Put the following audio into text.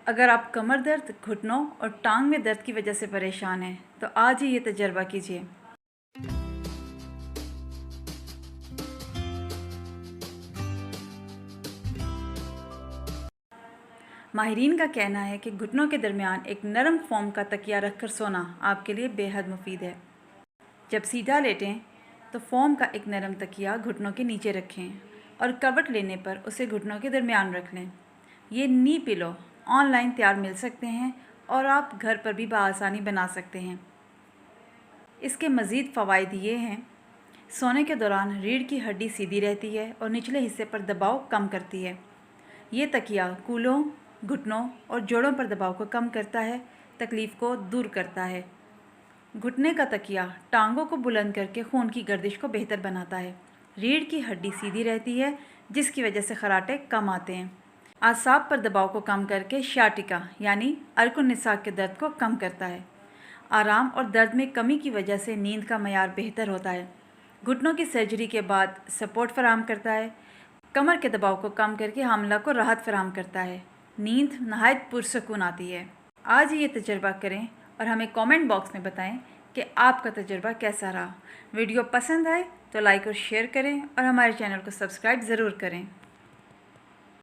अगर आप कमर दर्द, घुटनों और टांग में दर्द की वजह से परेशान हैं तो आज ही ये तजर्बा कीजिए। माहिरीन का कहना है कि घुटनों के दरमियान एक नरम फोम का तकिया रखकर सोना आपके लिए बेहद मुफीद है। जब सीधा लेटें तो फोम का एक नरम तकिया घुटनों के नीचे रखें और कवट लेने पर उसे घुटनों के दरमियान रख लें। ये नी पिलो ऑनलाइन तैयार मिल सकते हैं और आप घर पर भी बआसानी बना सकते हैं। इसके मज़ीद फ़वाइद ये हैं, सोने के दौरान रीढ़ की हड्डी सीधी रहती है और निचले हिस्से पर दबाव कम करती है। ये तकिया कूल्हों, घुटनों और जोड़ों पर दबाव को कम करता है, तकलीफ़ को दूर करता है। घुटने का तकिया टांगों को बुलंद करके खून की गर्दिश को बेहतर बनाता है। रीढ़ की हड्डी सीधी रहती है जिसकी वजह से खराटे कम आते हैं। आसाब पर दबाव को कम करके शाटिका यानी अर्कुन निसाक के दर्द को कम करता है। आराम और दर्द में कमी की वजह से नींद का मयार बेहतर होता है। घुटनों की सर्जरी के बाद सपोर्ट फराहम करता है। कमर के दबाव को कम करके हामला को राहत फराहम करता है। नींद नहायत पुरसकून आती है। आज ही ये तजर्बा करें और हमें कमेंट बॉक्स में बताएं कि आपका तजर्बा कैसा रहा। वीडियो पसंद आए तो लाइक और शेयर करें और हमारे चैनल को सब्सक्राइब ज़रूर करें।